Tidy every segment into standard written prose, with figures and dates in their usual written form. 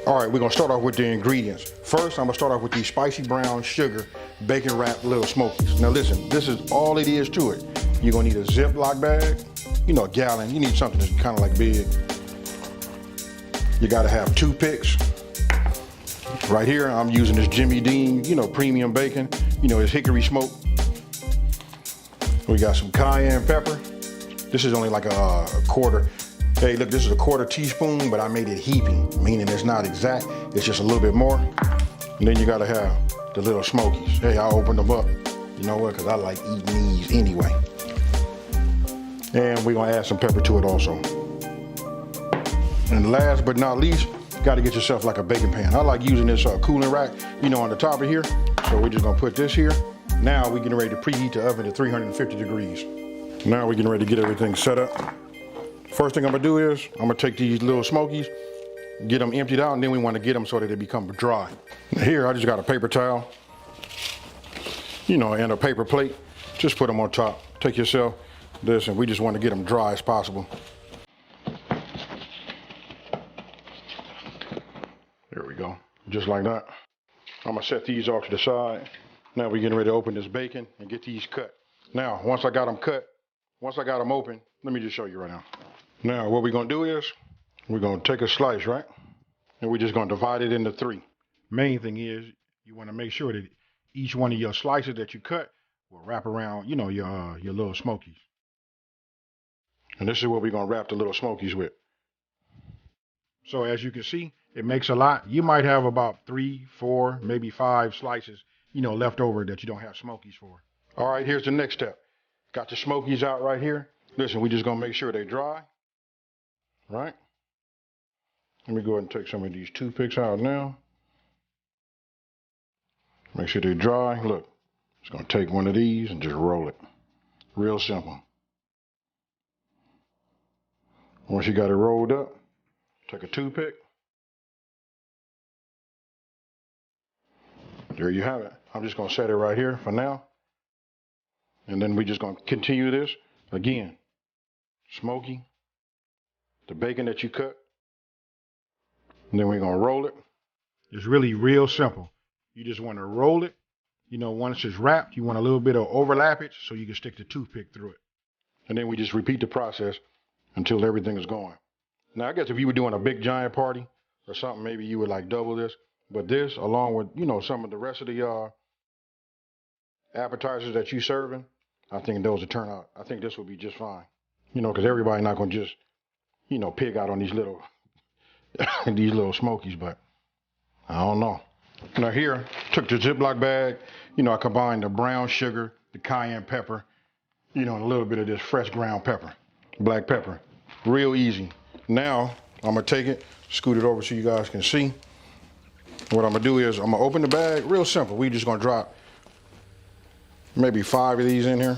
All right, we're gonna start off with the ingredients. First, I'm gonna start off with these spicy brown sugar bacon wrapped Lil Smokies. Now listen, this is all it is to it. You're gonna need a Ziploc bag, you know, a gallon. You need something that's kind of like big. You gotta have toothpicks. Right here, I'm using this Jimmy Dean, you know, premium bacon. You know, it's hickory smoke. We got some cayenne pepper. This is only like a quarter. Hey, look, this is a quarter teaspoon, but I made it heaping, meaning it's not exact. It's just a little bit more. And then you gotta have the Lil Smokies. Hey, I opened them up. You know what? Because I like eating these anyway. And we're gonna add some pepper to it also. And last but not least, gotta get yourself like a baking pan. I like using this cooling rack, you know, on the top of here. So we're just gonna put this here. Now we're getting ready to preheat the oven to 350 degrees. Now we're getting ready to get everything set up. First thing I'm gonna do is, I'm gonna take these Lil Smokies, get them emptied out, and then we wanna get them so that they become dry. Here, I just got a paper towel, you know, and a paper plate. Just put them on top. Take yourself this, and we just wanna get them dry as possible. There we go, just like that. I'm gonna set these off to the side. Now we're getting ready to open this bacon and get these cut. Now, once I got them cut, once I got them open, let me just show you right now. Now, what we're gonna do is, we're gonna take a slice, right? And we're just gonna divide it into 3. Main thing is, you wanna make sure that each one of your slices that you cut will wrap around, you know, your Lil Smokies. And this is what we're gonna wrap the Lil Smokies with. So as you can see, it makes a lot. You might have about 3, 4, maybe 5 slices, you know, left over that you don't have Smokies for. All right, here's the next step. Got the Smokies out right here. Listen, we're just gonna make sure they're dry, right? Let me go ahead and take some of these toothpicks out now. Make sure they're dry. Look, just gonna take one of these and just roll it. Real simple. Once you got it rolled up, take a toothpick. There you have it. I'm just gonna set it right here for now. And then we're just gonna continue this again. Smoky, the bacon that you cut, and then we're gonna roll it. It's really real simple. You just wanna roll it. You know, once it's wrapped, you want a little bit of overlappage so you can stick the toothpick through it. And then we just repeat the process until everything is going. Now, I guess if you were doing a big giant party or something, maybe you would like double this. But this, along with, you know, some of the rest of the appetizers that you serving, I think those will turn out. I think this will be just fine. You know, because everybody not gonna just, you know, pig out on these little, these Lil Smokies, but I don't know. Now here, took the Ziploc bag, you know, I combined the brown sugar, the cayenne pepper, you know, and a little bit of this fresh ground pepper, black pepper. Real easy. Now, I'm gonna take it, scoot it over so you guys can see. What I'm gonna do is, I'm gonna open the bag, real simple. We just gonna drop maybe 5 of these in here.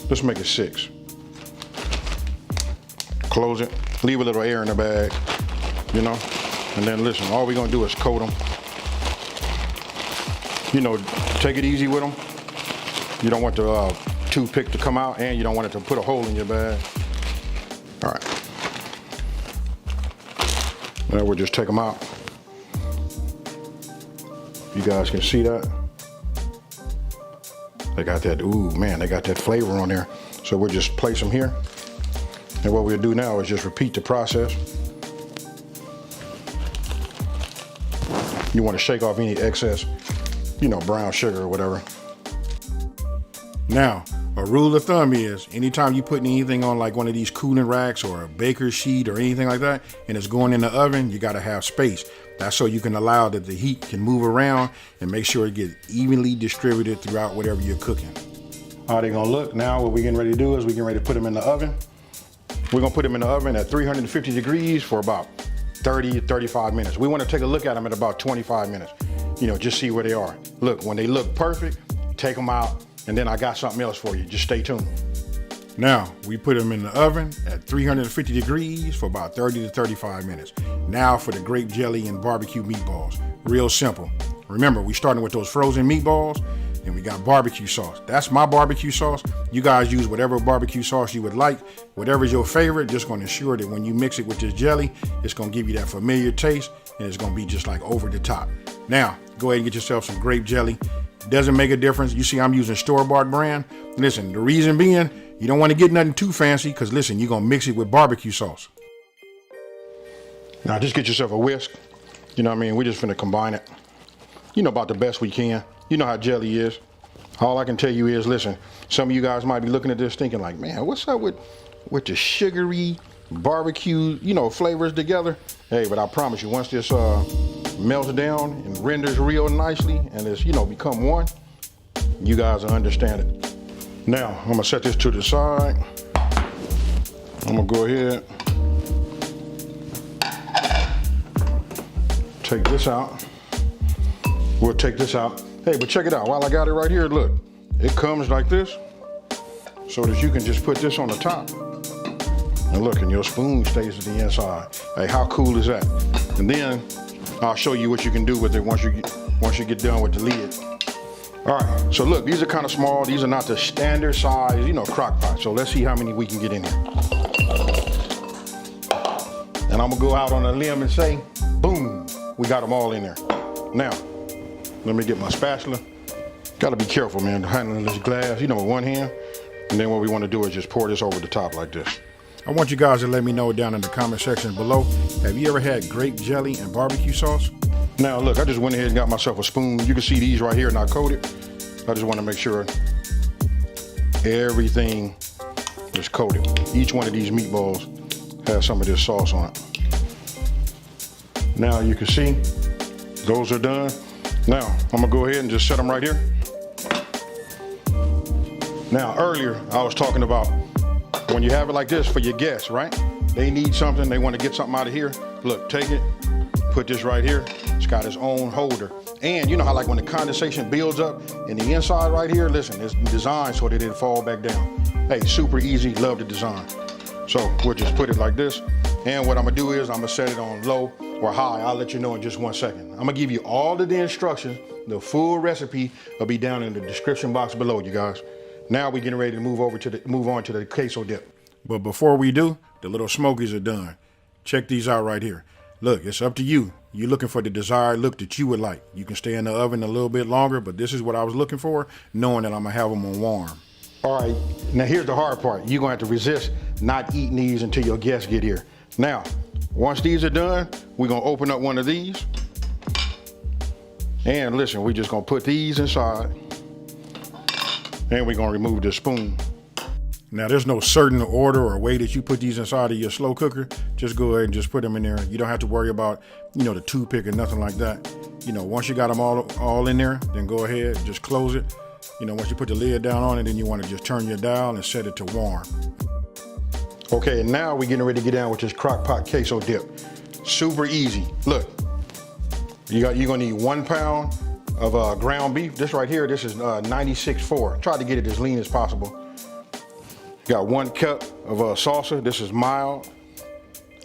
Let's make it 6. Close it, leave a little air in the bag, you know? And then listen, all we're gonna do is coat them. You know, take it easy with them. You don't want the toothpick to come out, and you don't want it to put a hole in your bag. All right. Now we'll just take them out. You guys can see that. They got that, ooh, man, they got that flavor on there. So we'll just place them here. And what we'll do now is just repeat the process. You want to shake off any excess, you know, brown sugar or whatever. Now, a rule of thumb is, anytime you put anything on like one of these cooling racks or a baker's sheet or anything like that, and it's going in the oven, you gotta have space. That's so you can allow that the heat can move around and make sure it gets evenly distributed throughout whatever you're cooking. How they gonna look? Now what we're getting ready to do is we're getting ready to put them in the oven. We're gonna put them in the oven at 350 degrees for about 30 to 35 minutes. We wanna take a look at them at about 25 minutes. You know, just see where they are. Look, when they look perfect, take them out, and then I got something else for you. Just stay tuned. Now, we put them in the oven at 350 degrees for about 30 to 35 minutes. Now for the grape jelly and barbecue meatballs. Real simple. Remember, we starting with those frozen meatballs, and we got barbecue sauce. That's my barbecue sauce. You guys use whatever barbecue sauce you would like. Whatever's your favorite, just gonna ensure that when you mix it with this jelly, it's gonna give you that familiar taste and it's gonna be just like over the top. Now, go ahead and get yourself some grape jelly. Doesn't make a difference. You see I'm using store-bought brand. Listen, the reason being, you don't wanna get nothing too fancy because listen, you're gonna mix it with barbecue sauce. Now just get yourself a whisk. You know what I mean? We're just finna combine it. You know, about the best we can. You know how jelly is. All I can tell you is, listen, some of you guys might be looking at this thinking like, man, what's up with the sugary barbecue, you know, flavors together? Hey, but I promise you, once this melts down and renders real nicely and it's, you know, become one, you guys will understand it. Now, I'm gonna set this to the side. I'm gonna go ahead, take this out. We'll take this out. Hey, but check it out. While I got it right here, look, it comes like this so that you can just put this on the top. And look, and your spoon stays at the inside. Hey, how cool is that? And then I'll show you what you can do with it once you get done with the lid. All right, so look, these are kind of small. These are not the standard size, you know, crock pot. So let's see how many we can get in here. And I'm gonna go out on a limb and say, boom, we got them all in there. Now, let me get my spatula. Gotta be careful, man, handling this glass, you know, with one hand. And then what we wanna do is just pour this over the top like this. I want you guys to let me know down in the comment section below, have you ever had grape jelly and barbecue sauce? Now look, I just went ahead and got myself a spoon. You can see these right here not coated. I just wanna make sure everything is coated. Each one of these meatballs has some of this sauce on it. Now you can see, those are done. Now, I'm gonna go ahead and just set them right here. Now, earlier, I was talking about when you have it like this for your guests, right? They need something, they wanna get something out of here. Look, take it, put this right here. It's got its own holder. And you know how like when the condensation builds up in the inside right here, listen, it's designed so that it'll fall back down. Hey, super easy, love the design. So we'll just put it like this. And what I'm gonna do is I'm gonna set it on low or high. I'll let you know in just 1 second. I'm gonna give you all of the instructions. The full recipe will be down in the description box below, you guys. Now we're getting ready to move on to the queso dip. But before we do, the Lil Smokies are done. Check these out right here. Look, it's up to you. You're looking for the desired look that you would like. You can stay in the oven a little bit longer, but this is what I was looking for, knowing that I'm gonna have them on warm. All right, now here's the hard part. You're gonna have to resist not eating these until your guests get here. Now, once these are done, we're gonna open up one of these. And listen, we're just gonna put these inside. And we're gonna remove the spoon. Now there's no certain order or way that you put these inside of your slow cooker. Just go ahead and just put them in there. You don't have to worry about, you know, the toothpick or nothing like that. You know, once you got them all in there, then go ahead and just close it. You know, once you put the lid down on it, then you want to just turn your dial and set it to warm. Okay, and now we're getting ready to get down with this crock pot queso dip. Super easy. Look, you're gonna need 1 pound of ground beef. This right here, this is 96.4. Try to get it as lean as possible. You got 1 cup of salsa. This is mild.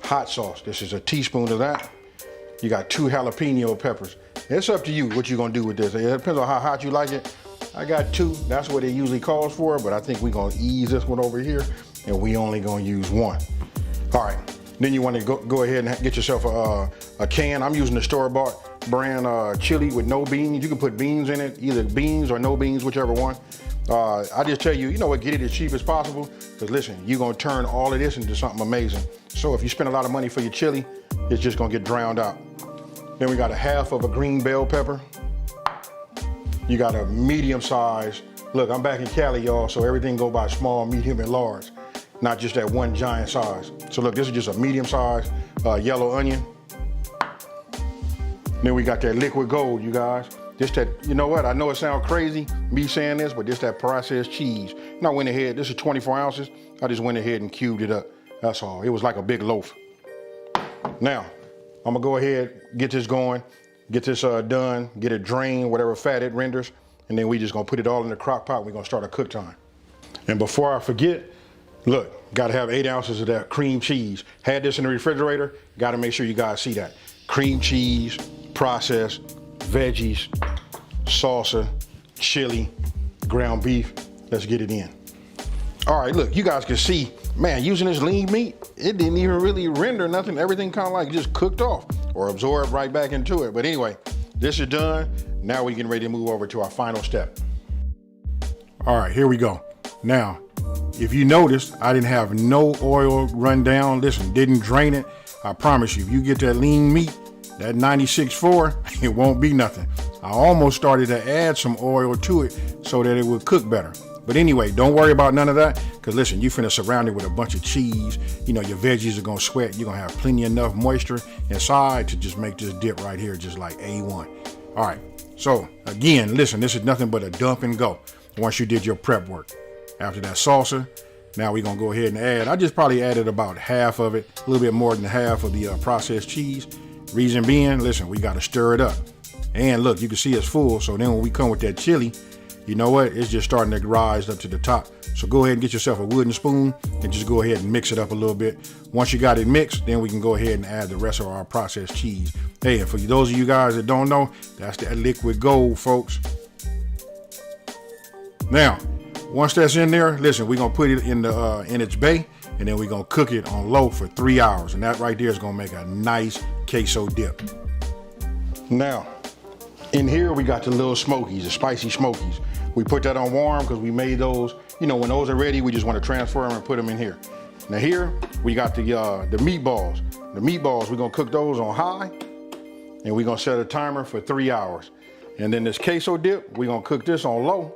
Hot sauce. This is a teaspoon of that. You got 2 jalapeno peppers. It's up to you what you're gonna do with this. It depends on how hot you like it. I got 2. That's what it usually calls for, but I think we're gonna ease this one over here, and we only gonna use 1. All right. Then you want to go ahead and get yourself a can. I'm using the store-bought brand chili with no beans. You can put beans in it, either beans or no beans, whichever one. I just tell you, you know what, get it as cheap as possible. Because listen, you're gonna turn all of this into something amazing. So if you spend a lot of money for your chili, it's just gonna get drowned out. Then we got 1/2 of a green bell pepper. You got a medium size. Look, I'm back in Cali, y'all, so everything go by small, medium, and large. Not just that one giant size. So look, this is just a medium size yellow onion. Then we got that liquid gold, you guys. This that, you know what, I know it sounds crazy, me saying this, but this that processed cheese. And I went ahead, this is 24 ounces. I just went ahead and cubed it up, that's all. It was like a big loaf. Now, I'm gonna go ahead, get this going, get this done, get it drained, whatever fat it renders, and then we just gonna put it all in the crock pot. We're gonna start a cook time. And before I forget, look, gotta have 8 ounces of that cream cheese. Had this in the refrigerator, gotta make sure you guys see that. Cream cheese, processed, veggies, salsa, chili, ground beef. Let's get it in. All right, look, you guys can see, man, using this lean meat, it didn't even really render nothing. Everything kind of like just cooked off. or absorb right back into it. But anyway, this is done. Now we're getting ready to move over to our final step. All right, here we go. Now, if you noticed, I didn't have no oil run down. Listen, didn't drain it. I promise you, if you get that lean meat, that 96.4, it won't be nothing. I almost started to add some oil to it so that it would cook better. But anyway, don't worry about none of that, because listen, you finna surround it with a bunch of cheese. You know, your veggies are gonna sweat. You're gonna have plenty enough moisture inside to just make this dip right here just like A1. All right, so again, listen, this is nothing but a dump and go once you did your prep work. After that salsa, now we're gonna go ahead and add, I just probably added about half of it, a little bit more than half of the processed cheese. Reason being, listen, we gotta stir it up. And look, you can see it's full, so then when we come with that chili, you know what? It's just starting to rise up to the top. So go ahead and get yourself a wooden spoon and just go ahead and mix it up a little bit. Once you got it mixed, then we can go ahead and add the rest of our processed cheese. Hey, and for those of you guys that don't know, that's that liquid gold, folks. Now, once that's in there, listen, we're gonna put it in the in its bay, and then we're gonna cook it on low for 3 hours. And that right there is gonna make a nice queso dip. Now, in here we got the Lil Smokies, the spicy Smokies. We put that on warm because we made those, you know, when those are ready, we just want to transfer them and put them in here. Now here, we got the meatballs. The meatballs, we're gonna cook those on high, and we're gonna set a timer for 3 hours. And then this queso dip, we're gonna cook this on low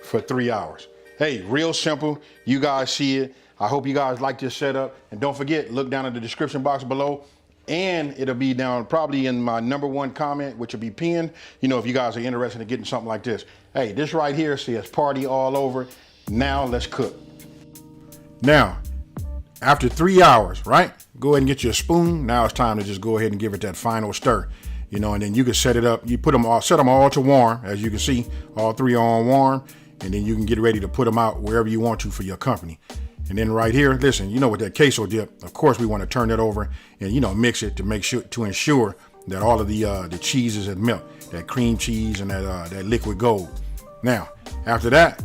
for 3 hours. Hey, real simple, you guys see it. I hope you guys like this setup. And don't forget, look down in the description box below, and it'll be down probably in my #1 comment, which will be pinned, you know, if you guys are interested in getting something like this. Hey, this right here says party all over. Now let's cook. Now, after 3 hours, right? Go ahead and get your spoon. Now it's time to just go ahead and give it that final stir, you know, and then you can set it up. You put them all, set them all to warm, as you can see, all three are on warm, and then you can get ready to put them out wherever you want to for your company. And then right here, listen, you know, with that queso dip, of course we want to turn that over and, you know, mix it to make sure, to ensure that all of the cheeses had melt, that cream cheese and that liquid gold. Now, after that,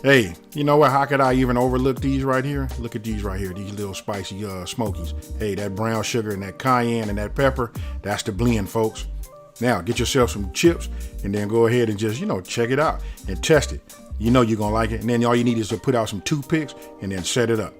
hey, you know what? How could I even overlook these right here? Look at these right here, these little spicy Smokies. Hey, that brown sugar and that cayenne and that pepper, that's the blend, folks. Now, get yourself some chips and then go ahead and just, you know, check it out and test it. You know you're gonna like it. And then all you need is to put out some toothpicks and then set it up.